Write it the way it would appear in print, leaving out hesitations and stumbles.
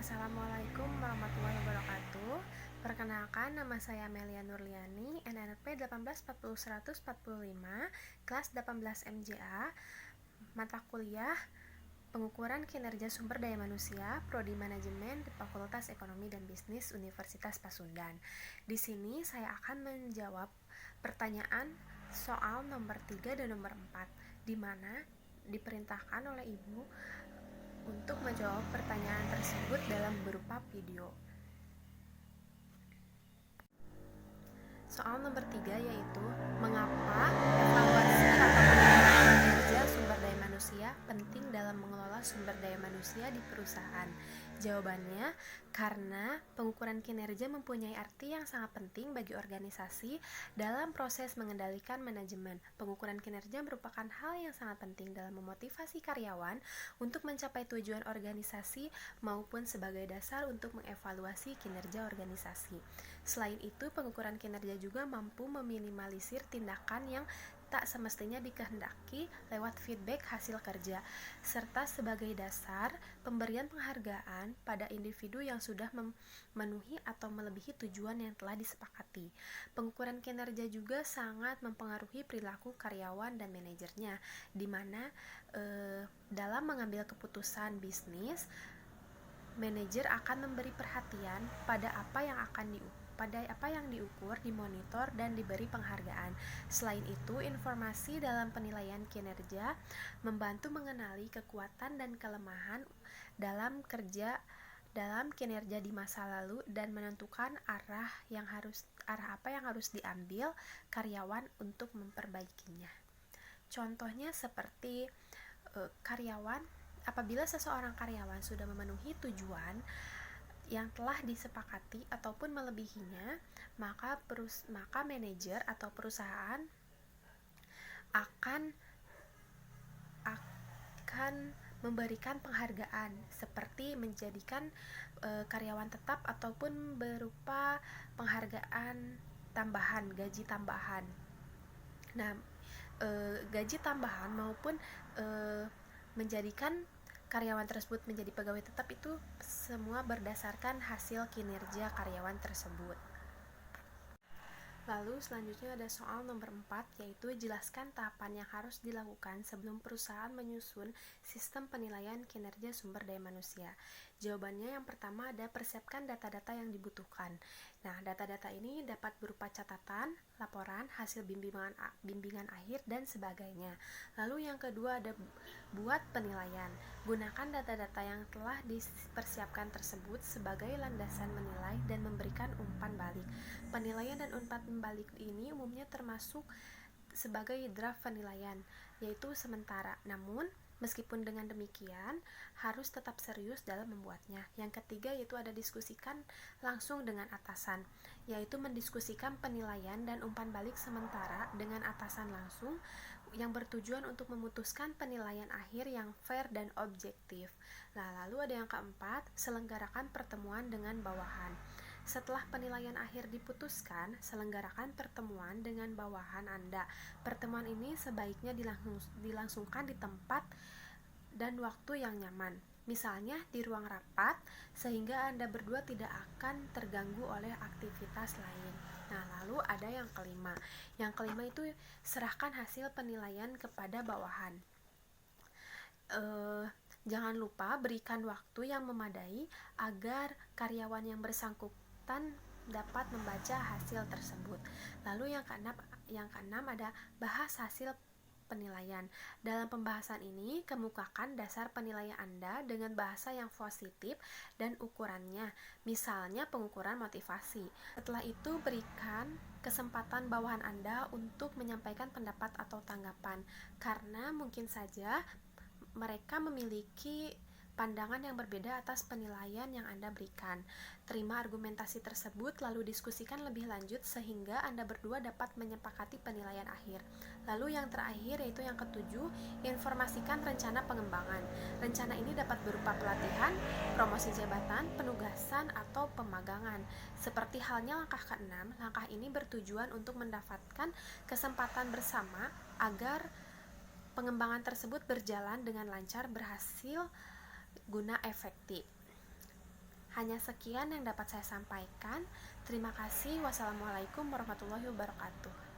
Assalamualaikum warahmatullahi wabarakatuh. Perkenalkan, nama saya Melia Nurliani, NNP 1840145, kelas 18 MJA, mata kuliah Pengukuran Kinerja Sumber Daya Manusia, Prodi Manajemen di Fakultas Ekonomi dan Bisnis Universitas Pasundan. Di sini saya akan menjawab pertanyaan soal nomor 3 dan nomor 4, di mana diperintahkan oleh Ibu untuk menjawab pertanyaan tersebut dalam berupa video. Soal nomor 3 yaitu mengapa evaluasi atau penilaian kinerja sumber daya manusia penting dalam mengelola sumber daya manusia di perusahaan. Jawabannya, karena pengukuran kinerja mempunyai arti yang sangat penting bagi organisasi dalam proses mengendalikan manajemen. Pengukuran kinerja merupakan hal yang sangat penting dalam memotivasi karyawan untuk mencapai tujuan organisasi maupun sebagai dasar untuk mengevaluasi kinerja organisasi. Selain itu, pengukuran kinerja juga mampu meminimalisir tindakan yang tak semestinya dikehendaki lewat feedback hasil kerja, serta sebagai dasar pemberian penghargaan pada individu yang sudah memenuhi atau melebihi tujuan yang telah disepakati. Pengukuran kinerja juga sangat mempengaruhi perilaku karyawan dan manajernya, di mana dalam mengambil keputusan bisnis, manajer akan memberi perhatian pada apa yang diukur, dimonitor, dan diberi penghargaan. Selain itu, informasi dalam penilaian kinerja membantu mengenali kekuatan dan kelemahan dalam kinerja di masa lalu dan menentukan arah apa yang harus diambil karyawan untuk memperbaikinya. Contohnya seperti apabila seseorang karyawan sudah memenuhi tujuan yang telah disepakati ataupun melebihinya, maka manajer atau perusahaan akan memberikan penghargaan seperti menjadikan karyawan tetap ataupun berupa penghargaan tambahan, gaji tambahan. Nah, gaji tambahan maupun menjadikan karyawan tersebut menjadi pegawai tetap itu semua berdasarkan hasil kinerja karyawan tersebut. Lalu selanjutnya ada soal nomor 4, yaitu jelaskan tahapan yang harus dilakukan sebelum perusahaan menyusun sistem penilaian kinerja sumber daya manusia. Jawabannya yang pertama ada persiapkan data-data yang dibutuhkan. Nah, data-data ini dapat berupa catatan, laporan, hasil bimbingan akhir, dan sebagainya. Lalu yang kedua ada buat penilaian. Gunakan data-data yang telah dipersiapkan tersebut sebagai landasan menilai dan memberikan umpan balik. Penilaian dan umpan balik ini umumnya termasuk sebagai draft penilaian, yaitu sementara. Namun, meskipun dengan demikian, harus tetap serius dalam membuatnya. Yang ketiga yaitu ada diskusikan langsung dengan atasan, yaitu mendiskusikan penilaian dan umpan balik sementara dengan atasan langsung yang bertujuan untuk memutuskan penilaian akhir yang fair dan objektif. Nah, lalu ada yang keempat, selenggarakan pertemuan dengan bawahan. Setelah penilaian akhir diputuskan, selenggarakan pertemuan dengan bawahan Anda. Pertemuan ini sebaiknya dilangsungkan di tempat dan waktu yang nyaman, misalnya di ruang rapat, sehingga Anda berdua tidak akan terganggu oleh aktivitas lain. Nah, lalu ada yang kelima. Yang kelima itu serahkan hasil penilaian kepada bawahan. Jangan lupa berikan waktu yang memadai agar karyawan yang bersangkutan dapat membaca hasil tersebut. Lalu yang keenam ada bahas hasil penilaian. Dalam pembahasan ini, kemukakan dasar penilaian Anda dengan bahasa yang positif dan ukurannya, misalnya pengukuran motivasi. Setelah itu, berikan kesempatan bawahan Anda untuk menyampaikan pendapat atau tanggapan, karena mungkin saja mereka memiliki pandangan yang berbeda atas penilaian yang Anda berikan. Terima argumentasi tersebut, lalu diskusikan lebih lanjut sehingga Anda berdua dapat menyepakati penilaian akhir. Lalu yang terakhir yaitu yang ketujuh, informasikan rencana pengembangan. Rencana ini dapat berupa pelatihan, promosi jabatan, penugasan, atau pemagangan. Seperti halnya langkah ke-6, langkah ini bertujuan untuk mendapatkan kesempatan bersama agar pengembangan tersebut berjalan dengan lancar, berhasil, guna efektif. Hanya sekian yang dapat saya sampaikan. Terima kasih. Wassalamualaikum warahmatullahi wabarakatuh.